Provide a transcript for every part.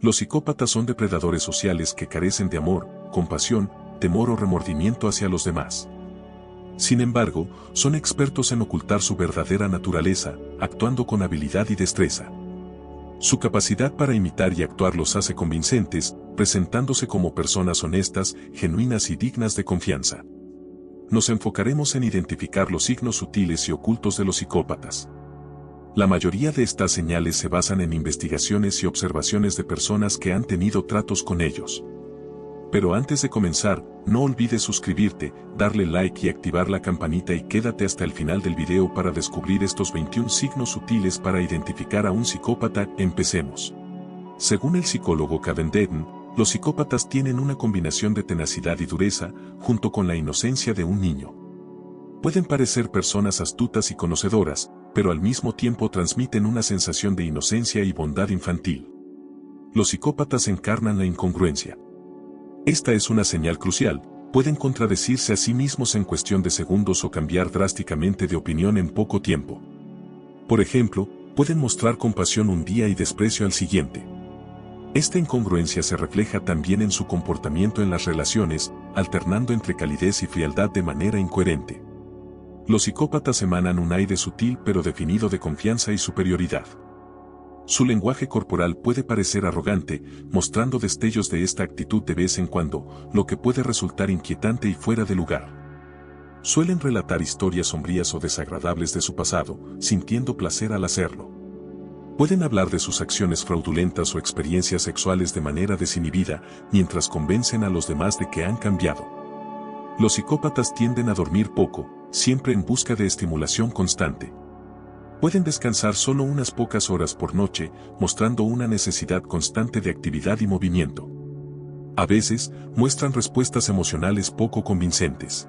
Los psicópatas son depredadores sociales que carecen de amor, compasión, temor o remordimiento hacia los demás. Sin embargo, son expertos en ocultar su verdadera naturaleza, actuando con habilidad y destreza. Su capacidad para imitar y actuar los hace convincentes, presentándose como personas honestas, genuinas y dignas de confianza. Nos enfocaremos en identificar los signos sutiles y ocultos de los psicópatas. La mayoría de estas señales se basan en investigaciones y observaciones de personas que han tenido tratos con ellos. Pero antes de comenzar, no olvides suscribirte, darle like y activar la campanita y quédate hasta el final del video para descubrir estos 21 signos sutiles para identificar a un psicópata. Empecemos. Según el psicólogo Kevin Dedden, los psicópatas tienen una combinación de tenacidad y dureza, junto con la inocencia de un niño. Pueden parecer personas astutas y conocedoras, pero al mismo tiempo transmiten una sensación de inocencia y bondad infantil. Los psicópatas encarnan la incongruencia. Esta es una señal crucial, pueden contradecirse a sí mismos en cuestión de segundos o cambiar drásticamente de opinión en poco tiempo. Por ejemplo, pueden mostrar compasión un día y desprecio al siguiente. Esta incongruencia se refleja también en su comportamiento en las relaciones, alternando entre calidez y frialdad de manera incoherente. Los psicópatas emanan un aire sutil pero definido de confianza y superioridad. Su lenguaje corporal puede parecer arrogante, mostrando destellos de esta actitud de vez en cuando, lo que puede resultar inquietante y fuera de lugar. Suelen relatar historias sombrías o desagradables de su pasado, sintiendo placer al hacerlo. Pueden hablar de sus acciones fraudulentas o experiencias sexuales de manera desinhibida, mientras convencen a los demás de que han cambiado. Los psicópatas tienden a dormir poco, siempre en busca de estimulación constante. Pueden descansar solo unas pocas horas por noche, mostrando una necesidad constante de actividad y movimiento. A veces, muestran respuestas emocionales poco convincentes.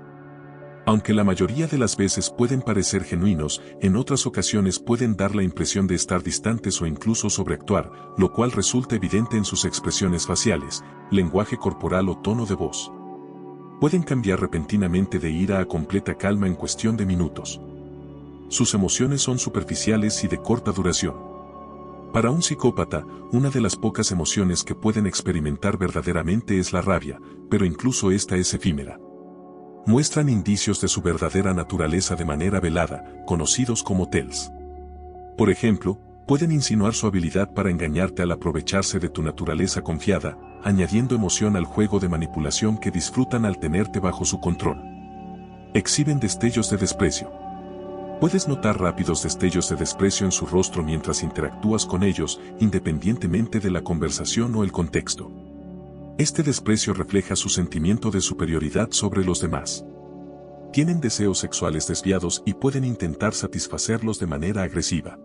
Aunque la mayoría de las veces pueden parecer genuinos, en otras ocasiones pueden dar la impresión de estar distantes o incluso sobreactuar, lo cual resulta evidente en sus expresiones faciales, lenguaje corporal o tono de voz. Pueden cambiar repentinamente de ira a completa calma en cuestión de minutos. Sus emociones son superficiales y de corta duración. Para un psicópata, una de las pocas emociones que pueden experimentar verdaderamente es la rabia, pero incluso esta es efímera. Muestran indicios de su verdadera naturaleza de manera velada, conocidos como tells. Por ejemplo, pueden insinuar su habilidad para engañarte al aprovecharse de tu naturaleza confiada, añadiendo emoción al juego de manipulación que disfrutan al tenerte bajo su control. Exhiben destellos de desprecio. Puedes notar rápidos destellos de desprecio en su rostro mientras interactúas con ellos, independientemente de la conversación o el contexto. Este desprecio refleja su sentimiento de superioridad sobre los demás. Tienen deseos sexuales desviados y pueden intentar satisfacerlos de manera agresiva.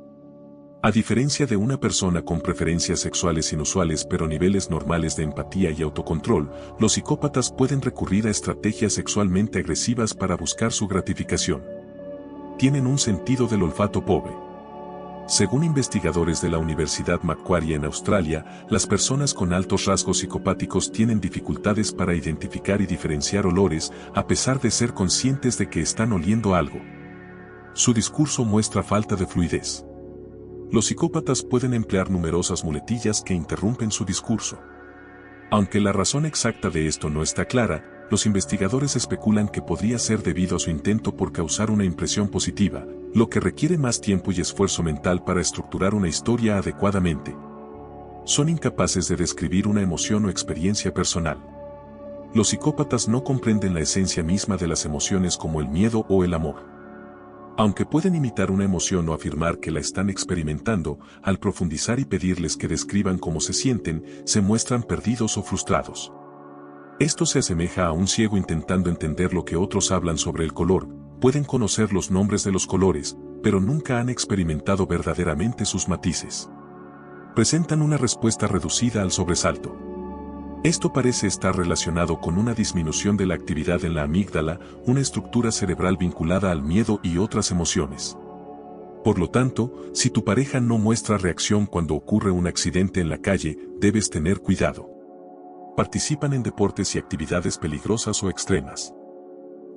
A diferencia de una persona con preferencias sexuales inusuales pero niveles normales de empatía y autocontrol, los psicópatas pueden recurrir a estrategias sexualmente agresivas para buscar su gratificación. Tienen un sentido del olfato pobre. Según investigadores de la Universidad Macquarie en Australia, las personas con altos rasgos psicopáticos tienen dificultades para identificar y diferenciar olores, a pesar de ser conscientes de que están oliendo algo. Su discurso muestra falta de fluidez. Los psicópatas pueden emplear numerosas muletillas que interrumpen su discurso. Aunque la razón exacta de esto no está clara, los investigadores especulan que podría ser debido a su intento por causar una impresión positiva, lo que requiere más tiempo y esfuerzo mental para estructurar una historia adecuadamente. Son incapaces de describir una emoción o experiencia personal. Los psicópatas no comprenden la esencia misma de las emociones como el miedo o el amor. Aunque pueden imitar una emoción o afirmar que la están experimentando, al profundizar y pedirles que describan cómo se sienten, se muestran perdidos o frustrados. Esto se asemeja a un ciego intentando entender lo que otros hablan sobre el color. Pueden conocer los nombres de los colores, pero nunca han experimentado verdaderamente sus matices. Presentan una respuesta reducida al sobresalto. Esto parece estar relacionado con una disminución de la actividad en la amígdala, una estructura cerebral vinculada al miedo y otras emociones. Por lo tanto, si tu pareja no muestra reacción cuando ocurre un accidente en la calle, debes tener cuidado. Participan en deportes y actividades peligrosas o extremas.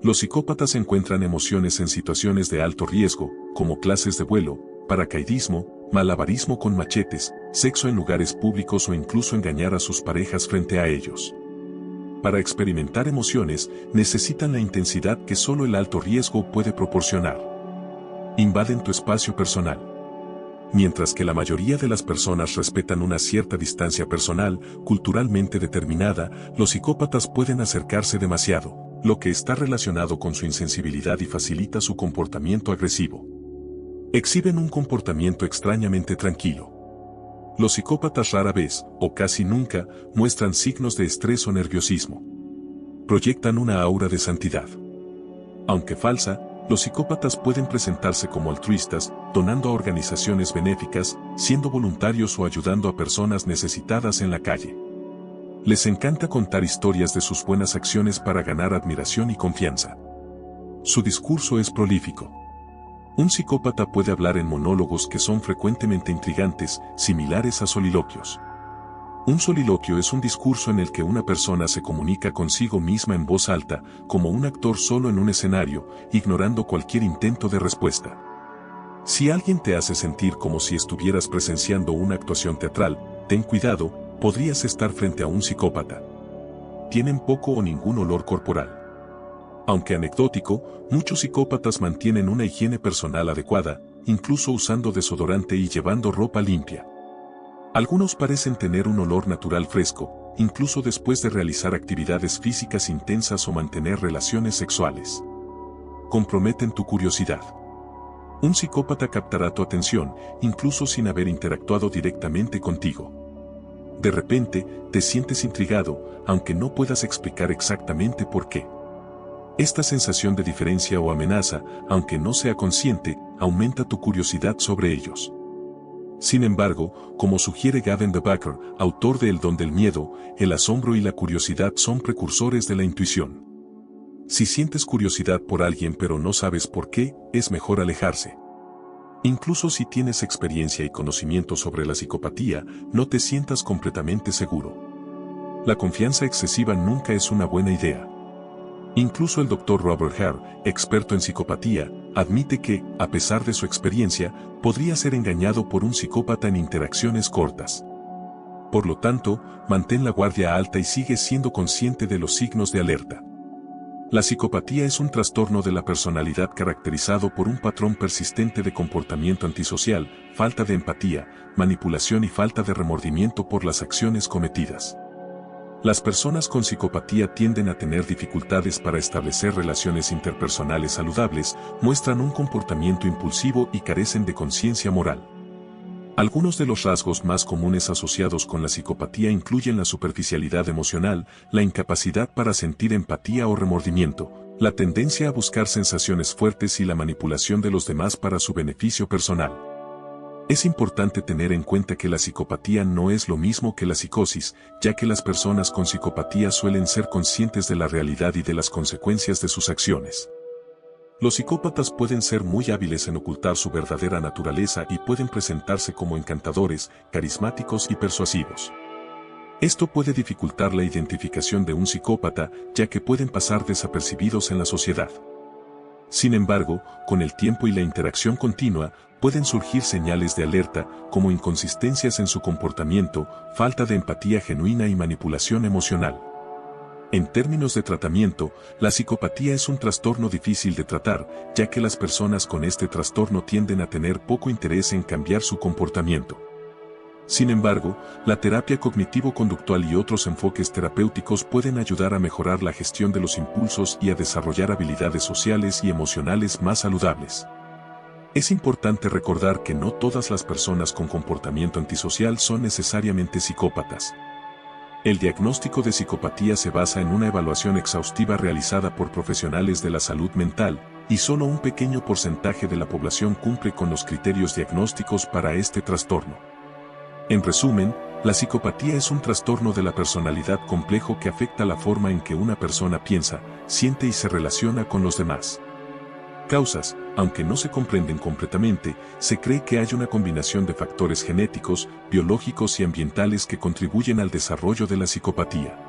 Los psicópatas encuentran emociones en situaciones de alto riesgo, como clases de vuelo, paracaidismo, malabarismo con machetes, sexo en lugares públicos o incluso engañar a sus parejas frente a ellos. Para experimentar emociones, necesitan la intensidad que solo el alto riesgo puede proporcionar. Invaden tu espacio personal. Mientras que la mayoría de las personas respetan una cierta distancia personal, culturalmente determinada, los psicópatas pueden acercarse demasiado, lo que está relacionado con su insensibilidad y facilita su comportamiento agresivo. Exhiben un comportamiento extrañamente tranquilo. Los psicópatas rara vez, o casi nunca, muestran signos de estrés o nerviosismo. Proyectan una aura de santidad. Aunque falsa, los psicópatas pueden presentarse como altruistas, donando a organizaciones benéficas, siendo voluntarios o ayudando a personas necesitadas en la calle. Les encanta contar historias de sus buenas acciones para ganar admiración y confianza. Su discurso es prolífico. Un psicópata puede hablar en monólogos que son frecuentemente intrigantes, similares a soliloquios. Un soliloquio es un discurso en el que una persona se comunica consigo misma en voz alta, como un actor solo en un escenario, ignorando cualquier intento de respuesta. Si alguien te hace sentir como si estuvieras presenciando una actuación teatral, ten cuidado, podrías estar frente a un psicópata. Tienen poco o ningún olor corporal. Aunque anecdótico, muchos psicópatas mantienen una higiene personal adecuada, incluso usando desodorante y llevando ropa limpia. Algunos parecen tener un olor natural fresco, incluso después de realizar actividades físicas intensas o mantener relaciones sexuales. Comprometen tu curiosidad. Un psicópata captará tu atención, incluso sin haber interactuado directamente contigo. De repente, te sientes intrigado, aunque no puedas explicar exactamente por qué. Esta sensación de diferencia o amenaza, aunque no sea consciente, aumenta tu curiosidad sobre ellos. Sin embargo, como sugiere Gavin de Becker, autor de El don del miedo, el asombro y la curiosidad son precursores de la intuición. Si sientes curiosidad por alguien pero no sabes por qué, es mejor alejarse. Incluso si tienes experiencia y conocimiento sobre la psicopatía, no te sientas completamente seguro. La confianza excesiva nunca es una buena idea. Incluso el Dr. Robert Hare, experto en psicopatía, admite que, a pesar de su experiencia, podría ser engañado por un psicópata en interacciones cortas. Por lo tanto, mantén la guardia alta y sigue siendo consciente de los signos de alerta. La psicopatía es un trastorno de la personalidad caracterizado por un patrón persistente de comportamiento antisocial, falta de empatía, manipulación y falta de remordimiento por las acciones cometidas. Las personas con psicopatía tienden a tener dificultades para establecer relaciones interpersonales saludables, muestran un comportamiento impulsivo y carecen de conciencia moral. Algunos de los rasgos más comunes asociados con la psicopatía incluyen la superficialidad emocional, la incapacidad para sentir empatía o remordimiento, la tendencia a buscar sensaciones fuertes y la manipulación de los demás para su beneficio personal. Es importante tener en cuenta que la psicopatía no es lo mismo que la psicosis, ya que las personas con psicopatía suelen ser conscientes de la realidad y de las consecuencias de sus acciones. Los psicópatas pueden ser muy hábiles en ocultar su verdadera naturaleza y pueden presentarse como encantadores, carismáticos y persuasivos. Esto puede dificultar la identificación de un psicópata, ya que pueden pasar desapercibidos en la sociedad. Sin embargo, con el tiempo y la interacción continua, pueden surgir señales de alerta, como inconsistencias en su comportamiento, falta de empatía genuina y manipulación emocional. En términos de tratamiento, la psicopatía es un trastorno difícil de tratar, ya que las personas con este trastorno tienden a tener poco interés en cambiar su comportamiento. Sin embargo, la terapia cognitivo-conductual y otros enfoques terapéuticos pueden ayudar a mejorar la gestión de los impulsos y a desarrollar habilidades sociales y emocionales más saludables. Es importante recordar que no todas las personas con comportamiento antisocial son necesariamente psicópatas. El diagnóstico de psicopatía se basa en una evaluación exhaustiva realizada por profesionales de la salud mental, y solo un pequeño porcentaje de la población cumple con los criterios diagnósticos para este trastorno. En resumen, la psicopatía es un trastorno de la personalidad complejo que afecta la forma en que una persona piensa, siente y se relaciona con los demás. Causas, aunque no se comprenden completamente, se cree que hay una combinación de factores genéticos, biológicos y ambientales que contribuyen al desarrollo de la psicopatía.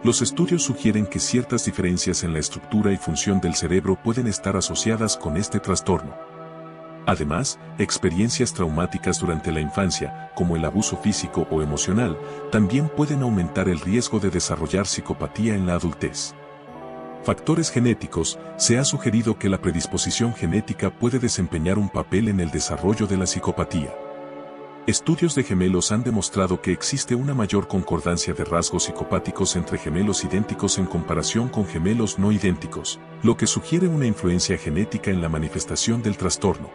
Los estudios sugieren que ciertas diferencias en la estructura y función del cerebro pueden estar asociadas con este trastorno. Además, experiencias traumáticas durante la infancia, como el abuso físico o emocional, también pueden aumentar el riesgo de desarrollar psicopatía en la adultez. Factores genéticos. Se ha sugerido que la predisposición genética puede desempeñar un papel en el desarrollo de la psicopatía. Estudios de gemelos han demostrado que existe una mayor concordancia de rasgos psicopáticos entre gemelos idénticos en comparación con gemelos no idénticos, lo que sugiere una influencia genética en la manifestación del trastorno.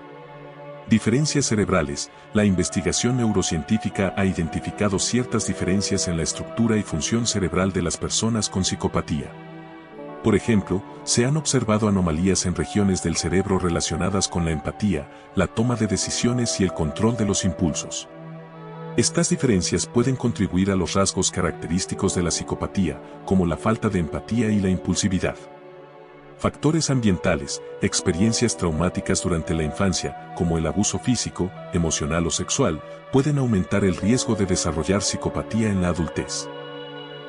Diferencias cerebrales. La investigación neurocientífica ha identificado ciertas diferencias en la estructura y función cerebral de las personas con psicopatía. Por ejemplo, se han observado anomalías en regiones del cerebro relacionadas con la empatía, la toma de decisiones y el control de los impulsos. Estas diferencias pueden contribuir a los rasgos característicos de la psicopatía, como la falta de empatía y la impulsividad. Factores ambientales. Experiencias traumáticas durante la infancia, como el abuso físico, emocional o sexual, pueden aumentar el riesgo de desarrollar psicopatía en la adultez.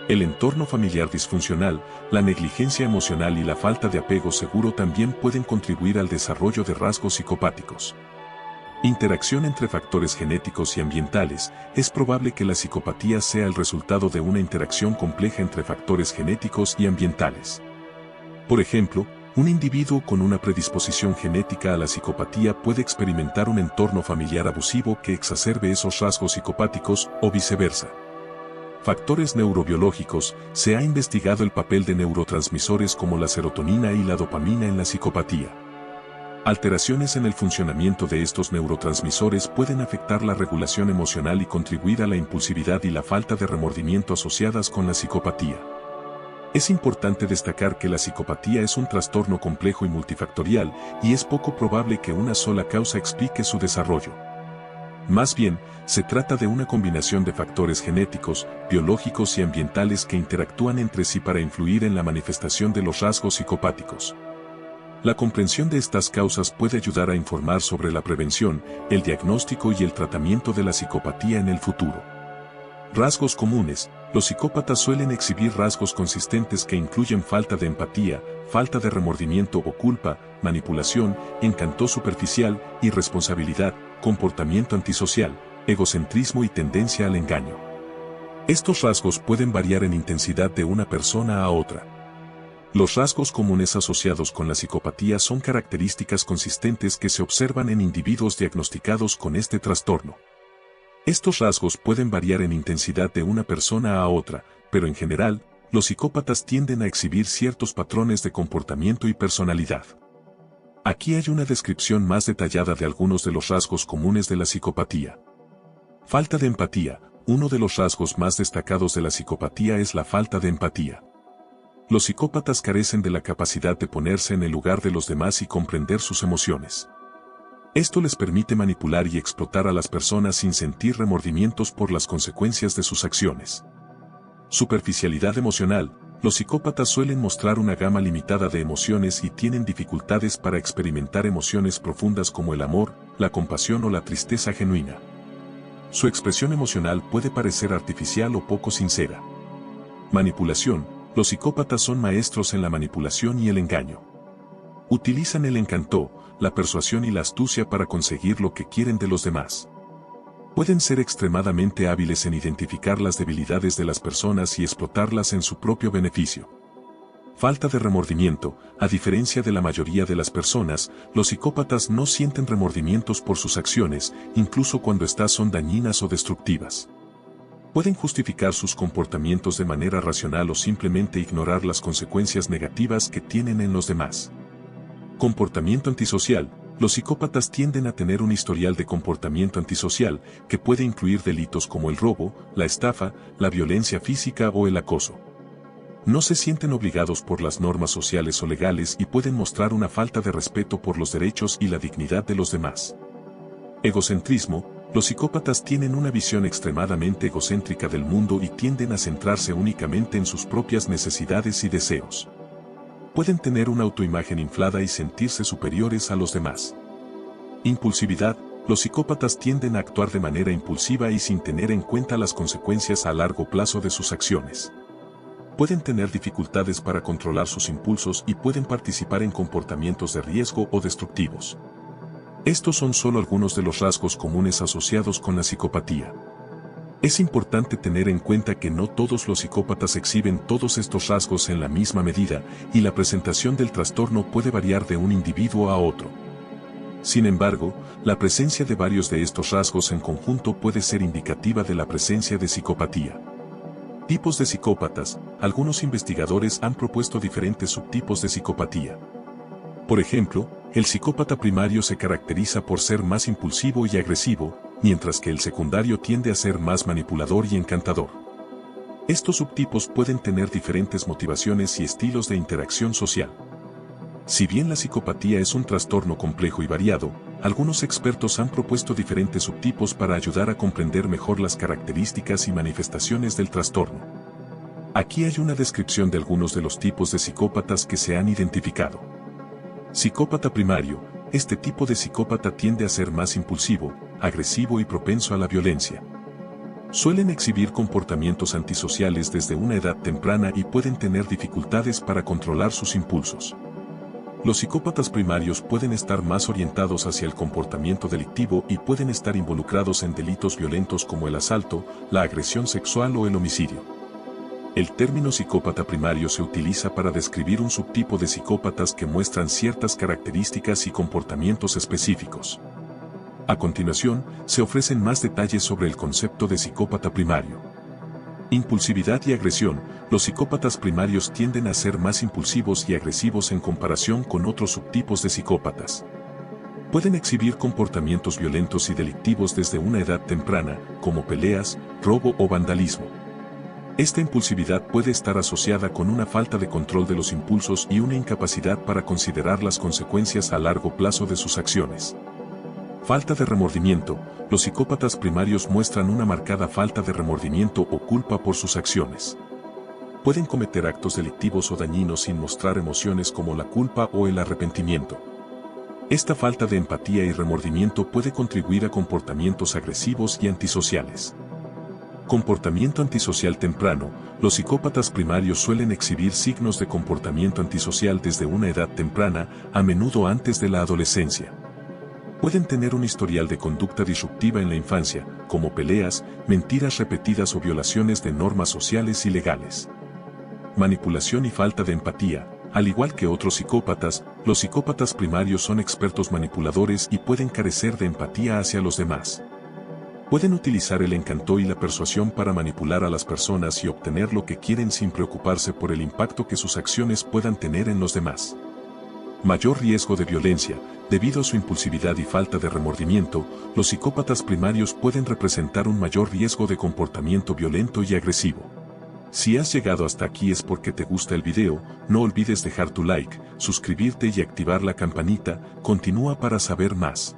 El entorno familiar disfuncional, la negligencia emocional y la falta de apego seguro también pueden contribuir al desarrollo de rasgos psicopáticos. Interacción entre factores genéticos y ambientales. Es probable que la psicopatía sea el resultado de una interacción compleja entre factores genéticos y ambientales. Por ejemplo, un individuo con una predisposición genética a la psicopatía puede experimentar un entorno familiar abusivo que exacerbe esos rasgos psicopáticos o viceversa. Factores neurobiológicos. Se ha investigado el papel de neurotransmisores como la serotonina y la dopamina en la psicopatía. Alteraciones en el funcionamiento de estos neurotransmisores pueden afectar la regulación emocional y contribuir a la impulsividad y la falta de remordimiento asociadas con la psicopatía. Es importante destacar que la psicopatía es un trastorno complejo y multifactorial, y es poco probable que una sola causa explique su desarrollo. Más bien, se trata de una combinación de factores genéticos, biológicos y ambientales que interactúan entre sí para influir en la manifestación de los rasgos psicopáticos. La comprensión de estas causas puede ayudar a informar sobre la prevención, el diagnóstico y el tratamiento de la psicopatía en el futuro. Rasgos comunes. Los psicópatas suelen exhibir rasgos consistentes que incluyen falta de empatía, falta de remordimiento o culpa, manipulación, encanto superficial, irresponsabilidad, comportamiento antisocial, egocentrismo y tendencia al engaño. Estos rasgos pueden variar en intensidad de una persona a otra. Los rasgos comunes asociados con la psicopatía son características consistentes que se observan en individuos diagnosticados con este trastorno. Estos rasgos pueden variar en intensidad de una persona a otra, pero en general, los psicópatas tienden a exhibir ciertos patrones de comportamiento y personalidad. Aquí hay una descripción más detallada de algunos de los rasgos comunes de la psicopatía. Falta de empatía. Uno de los rasgos más destacados de la psicopatía es la falta de empatía. Los psicópatas carecen de la capacidad de ponerse en el lugar de los demás y comprender sus emociones. Esto les permite manipular y explotar a las personas sin sentir remordimientos por las consecuencias de sus acciones. Superficialidad emocional. Los psicópatas suelen mostrar una gama limitada de emociones y tienen dificultades para experimentar emociones profundas como el amor, la compasión o la tristeza genuina. Su expresión emocional puede parecer artificial o poco sincera. Manipulación. Los psicópatas son maestros en la manipulación y el engaño. Utilizan el encanto, la persuasión y la astucia para conseguir lo que quieren de los demás. Pueden ser extremadamente hábiles en identificar las debilidades de las personas y explotarlas en su propio beneficio. Falta de remordimiento. A diferencia de la mayoría de las personas, los psicópatas no sienten remordimientos por sus acciones, incluso cuando estas son dañinas o destructivas. Pueden justificar sus comportamientos de manera racional o simplemente ignorar las consecuencias negativas que tienen en los demás. Comportamiento antisocial. Los psicópatas tienden a tener un historial de comportamiento antisocial que puede incluir delitos como el robo, la estafa, la violencia física o el acoso. No se sienten obligados por las normas sociales o legales y pueden mostrar una falta de respeto por los derechos y la dignidad de los demás. Egocentrismo. Los psicópatas tienen una visión extremadamente egocéntrica del mundo y tienden a centrarse únicamente en sus propias necesidades y deseos. Pueden tener una autoimagen inflada y sentirse superiores a los demás. Impulsividad. Los psicópatas tienden a actuar de manera impulsiva y sin tener en cuenta las consecuencias a largo plazo de sus acciones. Pueden tener dificultades para controlar sus impulsos y pueden participar en comportamientos de riesgo o destructivos. Estos son solo algunos de los rasgos comunes asociados con la psicopatía. Es importante tener en cuenta que no todos los psicópatas exhiben todos estos rasgos en la misma medida, y la presentación del trastorno puede variar de un individuo a otro. Sin embargo, la presencia de varios de estos rasgos en conjunto puede ser indicativa de la presencia de psicopatía. Tipos de psicópatas. Algunos investigadores han propuesto diferentes subtipos de psicopatía. Por ejemplo, el psicópata primario se caracteriza por ser más impulsivo y agresivo, mientras que el secundario tiende a ser más manipulador y encantador. Estos subtipos pueden tener diferentes motivaciones y estilos de interacción social. Si bien la psicopatía es un trastorno complejo y variado, algunos expertos han propuesto diferentes subtipos para ayudar a comprender mejor las características y manifestaciones del trastorno. Aquí hay una descripción de algunos de los tipos de psicópatas que se han identificado. Psicópata primario. Este tipo de psicópata tiende a ser más impulsivo, agresivo y propenso a la violencia. Suelen exhibir comportamientos antisociales desde una edad temprana y pueden tener dificultades para controlar sus impulsos. Los psicópatas primarios pueden estar más orientados hacia el comportamiento delictivo y pueden estar involucrados en delitos violentos como el asalto, la agresión sexual o el homicidio. El término psicópata primario se utiliza para describir un subtipo de psicópatas que muestran ciertas características y comportamientos específicos. A continuación, se ofrecen más detalles sobre el concepto de psicópata primario. Impulsividad y agresión. Los psicópatas primarios tienden a ser más impulsivos y agresivos en comparación con otros subtipos de psicópatas. Pueden exhibir comportamientos violentos y delictivos desde una edad temprana, como peleas, robo o vandalismo. Esta impulsividad puede estar asociada con una falta de control de los impulsos y una incapacidad para considerar las consecuencias a largo plazo de sus acciones. Falta de remordimiento. Los psicópatas primarios muestran una marcada falta de remordimiento o culpa por sus acciones. Pueden cometer actos delictivos o dañinos sin mostrar emociones como la culpa o el arrepentimiento. Esta falta de empatía y remordimiento puede contribuir a comportamientos agresivos y antisociales. Comportamiento antisocial temprano. Los psicópatas primarios suelen exhibir signos de comportamiento antisocial desde una edad temprana, a menudo antes de la adolescencia. Pueden tener un historial de conducta disruptiva en la infancia, como peleas, mentiras repetidas o violaciones de normas sociales y legales. Manipulación y falta de empatía. Al igual que otros psicópatas, los psicópatas primarios son expertos manipuladores y pueden carecer de empatía hacia los demás. Pueden utilizar el encanto y la persuasión para manipular a las personas y obtener lo que quieren sin preocuparse por el impacto que sus acciones puedan tener en los demás. Mayor riesgo de violencia. Debido a su impulsividad y falta de remordimiento, los psicópatas primarios pueden representar un mayor riesgo de comportamiento violento y agresivo. Si has llegado hasta aquí es porque te gusta el video, no olvides dejar tu like, suscribirte y activar la campanita. Continúa para saber más.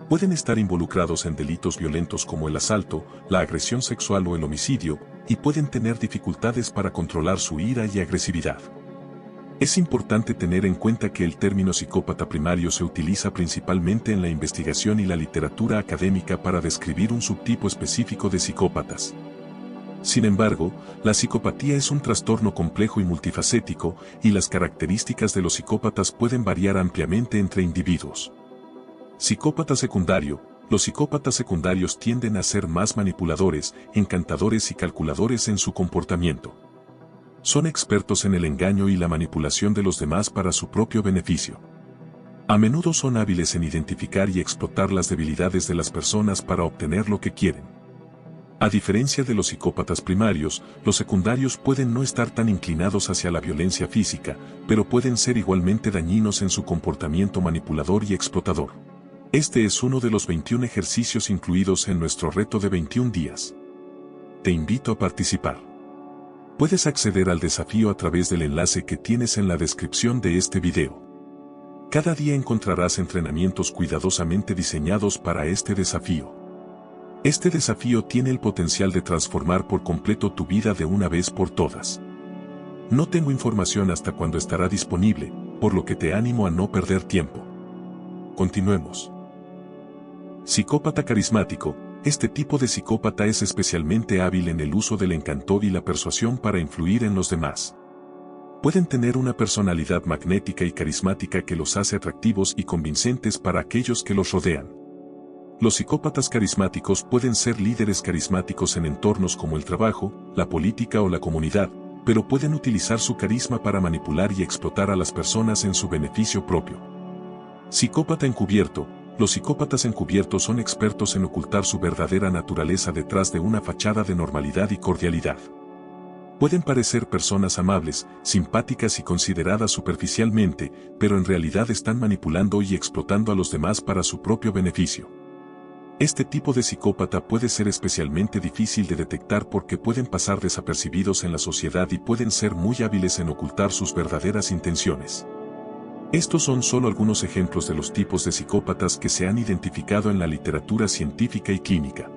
Pueden estar involucrados en delitos violentos como el asalto, la agresión sexual o el homicidio, y pueden tener dificultades para controlar su ira y agresividad. Es importante tener en cuenta que el término psicópata primario se utiliza principalmente en la investigación y la literatura académica para describir un subtipo específico de psicópatas. Sin embargo, la psicopatía es un trastorno complejo y multifacético, y las características de los psicópatas pueden variar ampliamente entre individuos. Psicópata secundario. Los psicópatas secundarios tienden a ser más manipuladores, encantadores y calculadores en su comportamiento. Son expertos en el engaño y la manipulación de los demás para su propio beneficio. A menudo son hábiles en identificar y explotar las debilidades de las personas para obtener lo que quieren. A diferencia de los psicópatas primarios, los secundarios pueden no estar tan inclinados hacia la violencia física, pero pueden ser igualmente dañinos en su comportamiento manipulador y explotador. Este es uno de los 21 ejercicios incluidos en nuestro reto de 21 días. Te invito a participar. Puedes acceder al desafío a través del enlace que tienes en la descripción de este video. Cada día encontrarás entrenamientos cuidadosamente diseñados para este desafío. Este desafío tiene el potencial de transformar por completo tu vida de una vez por todas. No tengo información hasta cuándo estará disponible, por lo que te animo a no perder tiempo. Continuemos. Psicópata carismático. Este tipo de psicópata es especialmente hábil en el uso del encanto y la persuasión para influir en los demás. Pueden tener una personalidad magnética y carismática que los hace atractivos y convincentes para aquellos que los rodean. Los psicópatas carismáticos pueden ser líderes carismáticos en entornos como el trabajo, la política o la comunidad, pero pueden utilizar su carisma para manipular y explotar a las personas en su beneficio propio. Psicópata encubierto. Los psicópatas encubiertos son expertos en ocultar su verdadera naturaleza detrás de una fachada de normalidad y cordialidad. Pueden parecer personas amables, simpáticas y consideradas superficialmente, pero en realidad están manipulando y explotando a los demás para su propio beneficio. Este tipo de psicópata puede ser especialmente difícil de detectar porque pueden pasar desapercibidos en la sociedad y pueden ser muy hábiles en ocultar sus verdaderas intenciones. Estos son solo algunos ejemplos de los tipos de psicópatas que se han identificado en la literatura científica y clínica.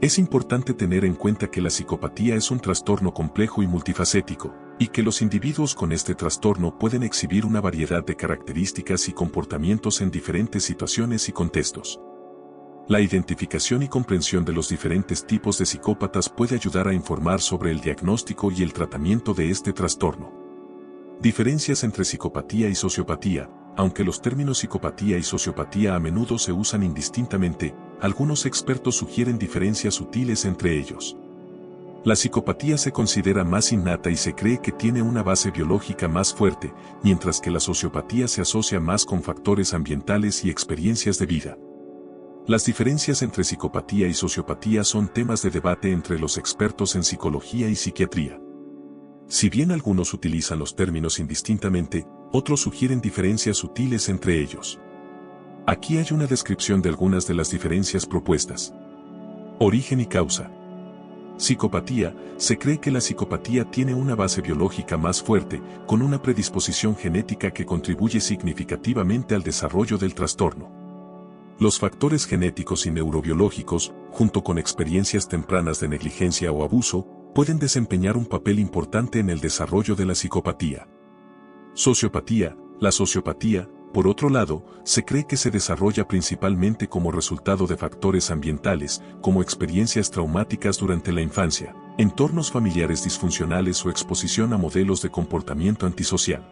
Es importante tener en cuenta que la psicopatía es un trastorno complejo y multifacético, y que los individuos con este trastorno pueden exhibir una variedad de características y comportamientos en diferentes situaciones y contextos. La identificación y comprensión de los diferentes tipos de psicópatas puede ayudar a informar sobre el diagnóstico y el tratamiento de este trastorno. Diferencias entre psicopatía y sociopatía. Aunque los términos psicopatía y sociopatía a menudo se usan indistintamente, algunos expertos sugieren diferencias sutiles entre ellos. La psicopatía se considera más innata y se cree que tiene una base biológica más fuerte, mientras que la sociopatía se asocia más con factores ambientales y experiencias de vida. Las diferencias entre psicopatía y sociopatía son temas de debate entre los expertos en psicología y psiquiatría. Si bien algunos utilizan los términos indistintamente, otros sugieren diferencias sutiles entre ellos. Aquí hay una descripción de algunas de las diferencias propuestas. Origen y causa. Psicopatía. Se cree que la psicopatía tiene una base biológica más fuerte, con una predisposición genética que contribuye significativamente al desarrollo del trastorno. Los factores genéticos y neurobiológicos, junto con experiencias tempranas de negligencia o abuso, pueden desempeñar un papel importante en el desarrollo de la psicopatía. Sociopatía. La sociopatía, por otro lado, se cree que se desarrolla principalmente como resultado de factores ambientales, como experiencias traumáticas durante la infancia, entornos familiares disfuncionales o exposición a modelos de comportamiento antisocial.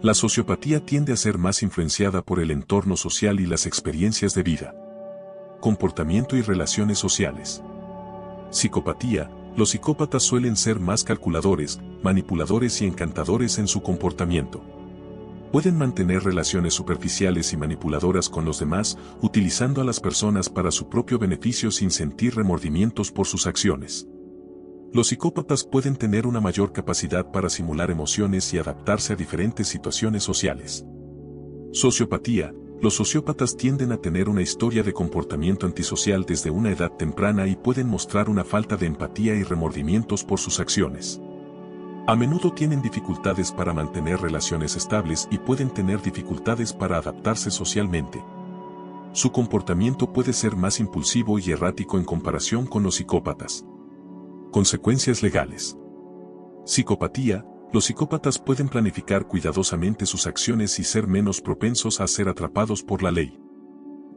La sociopatía tiende a ser más influenciada por el entorno social y las experiencias de vida. Comportamiento y relaciones sociales. Psicopatía. Los psicópatas suelen ser más calculadores, manipuladores y encantadores en su comportamiento. Pueden mantener relaciones superficiales y manipuladoras con los demás, utilizando a las personas para su propio beneficio sin sentir remordimientos por sus acciones. Los psicópatas pueden tener una mayor capacidad para simular emociones y adaptarse a diferentes situaciones sociales. Sociopatía. Los sociópatas tienden a tener una historia de comportamiento antisocial desde una edad temprana y pueden mostrar una falta de empatía y remordimientos por sus acciones. A menudo tienen dificultades para mantener relaciones estables y pueden tener dificultades para adaptarse socialmente. Su comportamiento puede ser más impulsivo y errático en comparación con los psicópatas. Consecuencias legales. Psicopatía. Los psicópatas pueden planificar cuidadosamente sus acciones y ser menos propensos a ser atrapados por la ley.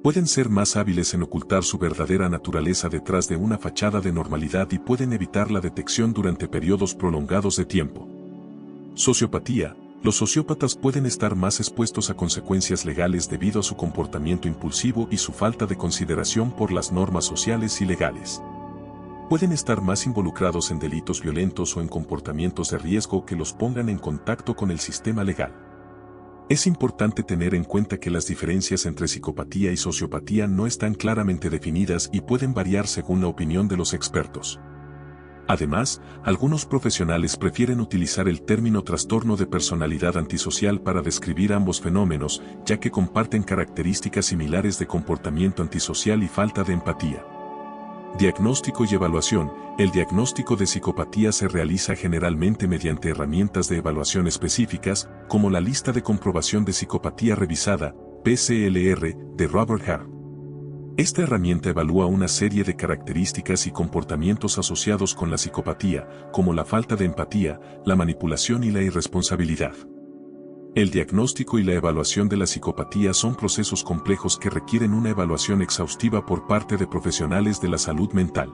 Pueden ser más hábiles en ocultar su verdadera naturaleza detrás de una fachada de normalidad y pueden evitar la detección durante periodos prolongados de tiempo. Sociopatía. Los sociópatas pueden estar más expuestos a consecuencias legales debido a su comportamiento impulsivo y su falta de consideración por las normas sociales y legales. Pueden estar más involucrados en delitos violentos o en comportamientos de riesgo que los pongan en contacto con el sistema legal. Es importante tener en cuenta que las diferencias entre psicopatía y sociopatía no están claramente definidas y pueden variar según la opinión de los expertos. Además, algunos profesionales prefieren utilizar el término trastorno de personalidad antisocial para describir ambos fenómenos, ya que comparten características similares de comportamiento antisocial y falta de empatía. Diagnóstico y evaluación. El diagnóstico de psicopatía se realiza generalmente mediante herramientas de evaluación específicas, como la lista de comprobación de psicopatía revisada, PCLR, de Robert Hare. Esta herramienta evalúa una serie de características y comportamientos asociados con la psicopatía, como la falta de empatía, la manipulación y la irresponsabilidad. El diagnóstico y la evaluación de la psicopatía son procesos complejos que requieren una evaluación exhaustiva por parte de profesionales de la salud mental.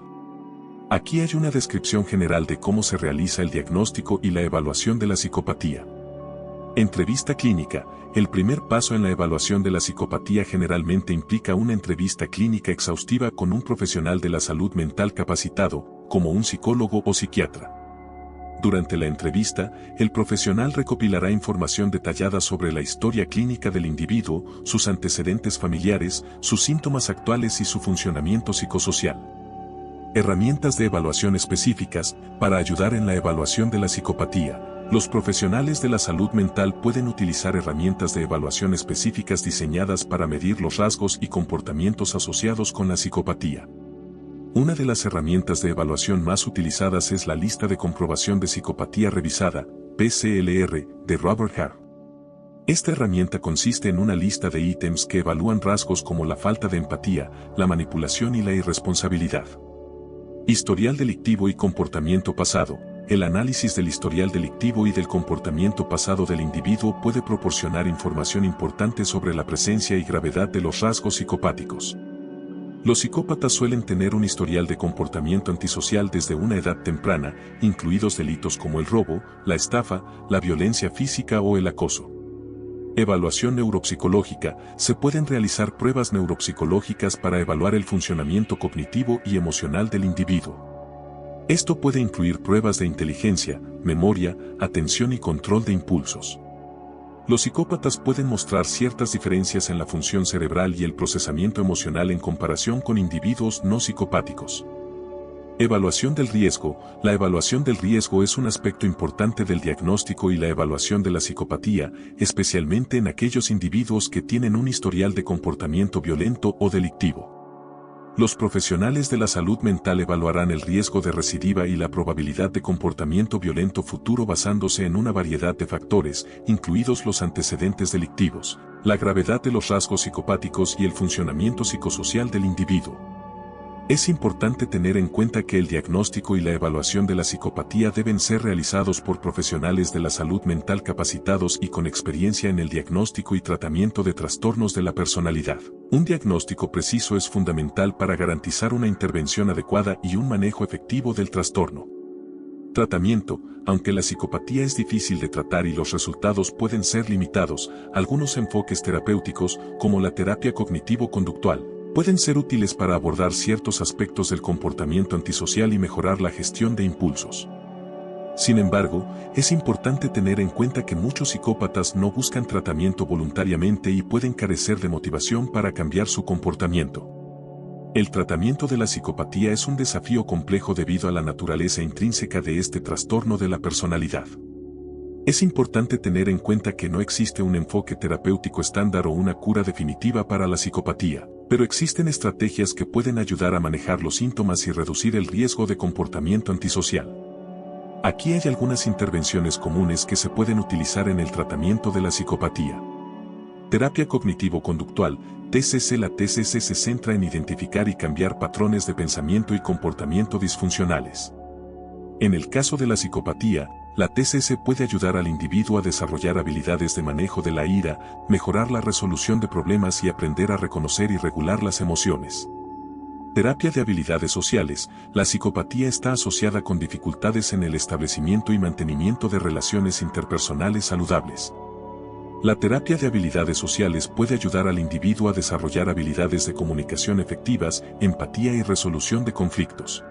Aquí hay una descripción general de cómo se realiza el diagnóstico y la evaluación de la psicopatía. Entrevista clínica. El primer paso en la evaluación de la psicopatía generalmente implica una entrevista clínica exhaustiva con un profesional de la salud mental capacitado, como un psicólogo o psiquiatra. Durante la entrevista, el profesional recopilará información detallada sobre la historia clínica del individuo, sus antecedentes familiares, sus síntomas actuales y su funcionamiento psicosocial. Herramientas de evaluación específicas. Para ayudar en la evaluación de la psicopatía, los profesionales de la salud mental pueden utilizar herramientas de evaluación específicas diseñadas para medir los rasgos y comportamientos asociados con la psicopatía. Una de las herramientas de evaluación más utilizadas es la lista de comprobación de psicopatía revisada, PCLR, de Robert Hare. Esta herramienta consiste en una lista de ítems que evalúan rasgos como la falta de empatía, la manipulación y la irresponsabilidad. Historial delictivo y comportamiento pasado. El análisis del historial delictivo y del comportamiento pasado del individuo puede proporcionar información importante sobre la presencia y gravedad de los rasgos psicopáticos. Los psicópatas suelen tener un historial de comportamiento antisocial desde una edad temprana, incluidos delitos como el robo, la estafa, la violencia física o el acoso. Evaluación neuropsicológica. Se pueden realizar pruebas neuropsicológicas para evaluar el funcionamiento cognitivo y emocional del individuo. Esto puede incluir pruebas de inteligencia, memoria, atención y control de impulsos. Los psicópatas pueden mostrar ciertas diferencias en la función cerebral y el procesamiento emocional en comparación con individuos no psicopáticos. Evaluación del riesgo. La evaluación del riesgo es un aspecto importante del diagnóstico y la evaluación de la psicopatía, especialmente en aquellos individuos que tienen un historial de comportamiento violento o delictivo. Los profesionales de la salud mental evaluarán el riesgo de recidiva y la probabilidad de comportamiento violento futuro basándose en una variedad de factores, incluidos los antecedentes delictivos, la gravedad de los rasgos psicopáticos y el funcionamiento psicosocial del individuo. Es importante tener en cuenta que el diagnóstico y la evaluación de la psicopatía deben ser realizados por profesionales de la salud mental capacitados y con experiencia en el diagnóstico y tratamiento de trastornos de la personalidad. Un diagnóstico preciso es fundamental para garantizar una intervención adecuada y un manejo efectivo del trastorno. Tratamiento. Aunque la psicopatía es difícil de tratar y los resultados pueden ser limitados, algunos enfoques terapéuticos, como la terapia cognitivo-conductual, pueden ser útiles para abordar ciertos aspectos del comportamiento antisocial y mejorar la gestión de impulsos. Sin embargo, es importante tener en cuenta que muchos psicópatas no buscan tratamiento voluntariamente y pueden carecer de motivación para cambiar su comportamiento. El tratamiento de la psicopatía es un desafío complejo debido a la naturaleza intrínseca de este trastorno de la personalidad. Es importante tener en cuenta que no existe un enfoque terapéutico estándar o una cura definitiva para la psicopatía, pero existen estrategias que pueden ayudar a manejar los síntomas y reducir el riesgo de comportamiento antisocial. Aquí hay algunas intervenciones comunes que se pueden utilizar en el tratamiento de la psicopatía. Terapia cognitivo-conductual, TCC. La TCC se centra en identificar y cambiar patrones de pensamiento y comportamiento disfuncionales. En el caso de la psicopatía, la TCC puede ayudar al individuo a desarrollar habilidades de manejo de la ira, mejorar la resolución de problemas y aprender a reconocer y regular las emociones. Terapia de habilidades sociales. La psicopatía está asociada con dificultades en el establecimiento y mantenimiento de relaciones interpersonales saludables. La terapia de habilidades sociales puede ayudar al individuo a desarrollar habilidades de comunicación efectivas, empatía y resolución de conflictos.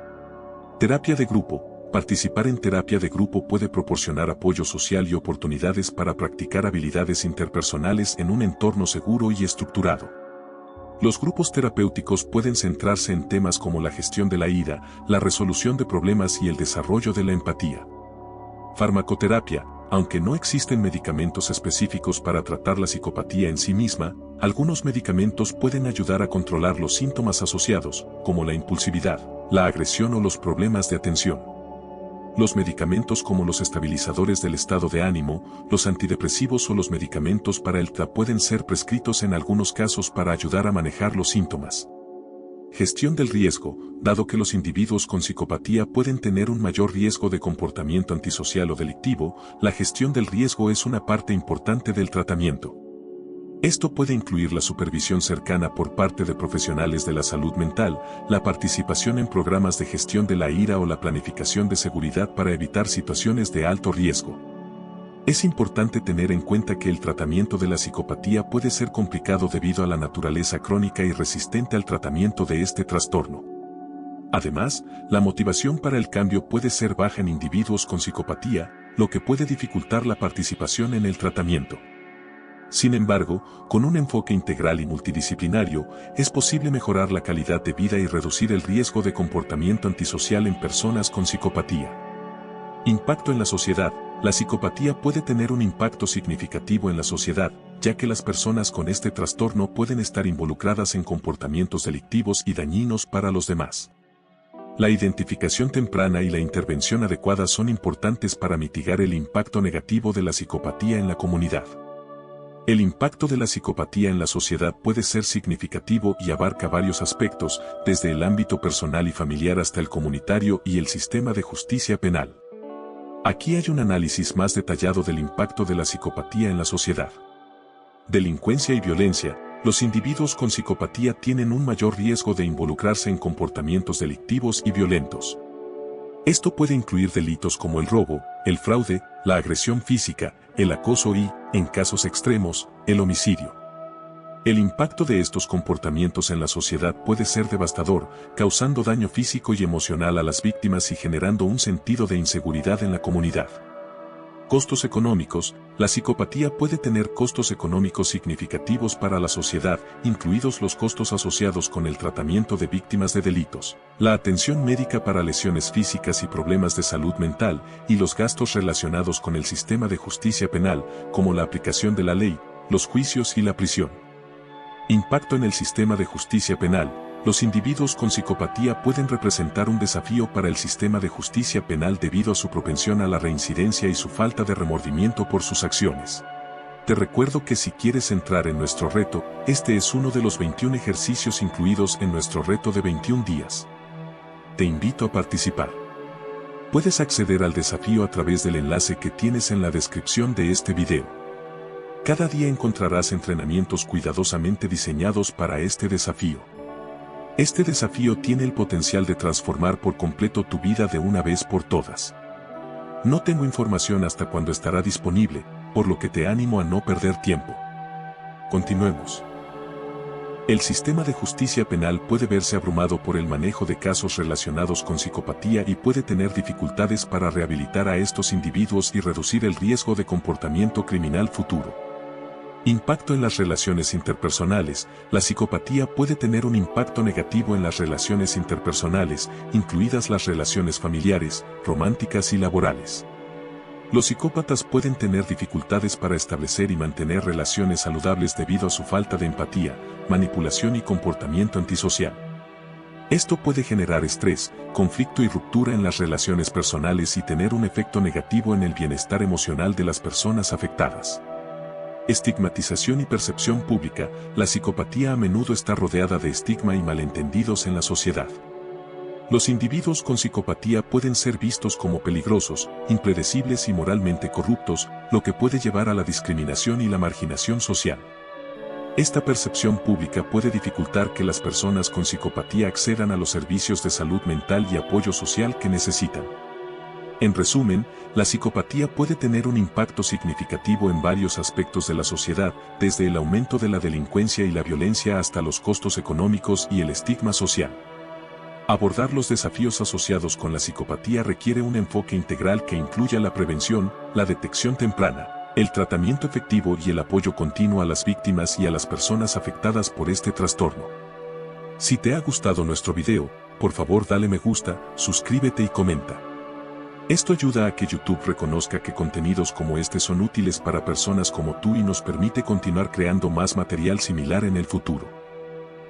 Terapia de grupo. Participar en terapia de grupo puede proporcionar apoyo social y oportunidades para practicar habilidades interpersonales en un entorno seguro y estructurado. Los grupos terapéuticos pueden centrarse en temas como la gestión de la ira, la resolución de problemas y el desarrollo de la empatía. Farmacoterapia. Aunque no existen medicamentos específicos para tratar la psicopatía en sí misma, algunos medicamentos pueden ayudar a controlar los síntomas asociados, como la impulsividad, la agresión o los problemas de atención. Los medicamentos como los estabilizadores del estado de ánimo, los antidepresivos o los medicamentos para el TDA pueden ser prescritos en algunos casos para ayudar a manejar los síntomas. Gestión del riesgo. Dado que los individuos con psicopatía pueden tener un mayor riesgo de comportamiento antisocial o delictivo, la gestión del riesgo es una parte importante del tratamiento. Esto puede incluir la supervisión cercana por parte de profesionales de la salud mental, la participación en programas de gestión de la ira o la planificación de seguridad para evitar situaciones de alto riesgo. Es importante tener en cuenta que el tratamiento de la psicopatía puede ser complicado debido a la naturaleza crónica y resistente al tratamiento de este trastorno. Además, la motivación para el cambio puede ser baja en individuos con psicopatía, lo que puede dificultar la participación en el tratamiento. Sin embargo, con un enfoque integral y multidisciplinario, es posible mejorar la calidad de vida y reducir el riesgo de comportamiento antisocial en personas con psicopatía. Impacto en la sociedad. La psicopatía puede tener un impacto significativo en la sociedad, ya que las personas con este trastorno pueden estar involucradas en comportamientos delictivos y dañinos para los demás. La identificación temprana y la intervención adecuada son importantes para mitigar el impacto negativo de la psicopatía en la comunidad. El impacto de la psicopatía en la sociedad puede ser significativo y abarca varios aspectos, desde el ámbito personal y familiar hasta el comunitario y el sistema de justicia penal. Aquí hay un análisis más detallado del impacto de la psicopatía en la sociedad. Delincuencia y violencia. Los individuos con psicopatía tienen un mayor riesgo de involucrarse en comportamientos delictivos y violentos. Esto puede incluir delitos como el robo, el fraude, la agresión física, el acoso y, en casos extremos, el homicidio. El impacto de estos comportamientos en la sociedad puede ser devastador, causando daño físico y emocional a las víctimas y generando un sentido de inseguridad en la comunidad. Costos económicos. La psicopatía puede tener costos económicos significativos para la sociedad, incluidos los costos asociados con el tratamiento de víctimas de delitos, la atención médica para lesiones físicas y problemas de salud mental, y los gastos relacionados con el sistema de justicia penal, como la aplicación de la ley, los juicios y la prisión. Impacto en el sistema de justicia penal. Los individuos con psicopatía pueden representar un desafío para el sistema de justicia penal debido a su propensión a la reincidencia y su falta de remordimiento por sus acciones. Te recuerdo que si quieres entrar en nuestro reto, este es uno de los 21 ejercicios incluidos en nuestro reto de 21 días. Te invito a participar. Puedes acceder al desafío a través del enlace que tienes en la descripción de este video. Cada día encontrarás entrenamientos cuidadosamente diseñados para este desafío. Este desafío tiene el potencial de transformar por completo tu vida de una vez por todas. No tengo información hasta cuándo estará disponible, por lo que te animo a no perder tiempo. Continuemos. El sistema de justicia penal puede verse abrumado por el manejo de casos relacionados con psicopatía y puede tener dificultades para rehabilitar a estos individuos y reducir el riesgo de comportamiento criminal futuro. Impacto en las relaciones interpersonales. La psicopatía puede tener un impacto negativo en las relaciones interpersonales, incluidas las relaciones familiares, románticas y laborales. Los psicópatas pueden tener dificultades para establecer y mantener relaciones saludables debido a su falta de empatía, manipulación y comportamiento antisocial. Esto puede generar estrés, conflicto y ruptura en las relaciones personales y tener un efecto negativo en el bienestar emocional de las personas afectadas. Estigmatización y percepción pública. La psicopatía a menudo está rodeada de estigma y malentendidos en la sociedad. Los individuos con psicopatía pueden ser vistos como peligrosos, impredecibles y moralmente corruptos, lo que puede llevar a la discriminación y la marginación social. Esta percepción pública puede dificultar que las personas con psicopatía accedan a los servicios de salud mental y apoyo social que necesitan. En resumen, la psicopatía puede tener un impacto significativo en varios aspectos de la sociedad, desde el aumento de la delincuencia y la violencia hasta los costos económicos y el estigma social. Abordar los desafíos asociados con la psicopatía requiere un enfoque integral que incluya la prevención, la detección temprana, el tratamiento efectivo y el apoyo continuo a las víctimas y a las personas afectadas por este trastorno. Si te ha gustado nuestro video, por favor dale me gusta, suscríbete y comenta. Esto ayuda a que YouTube reconozca que contenidos como este son útiles para personas como tú y nos permite continuar creando más material similar en el futuro.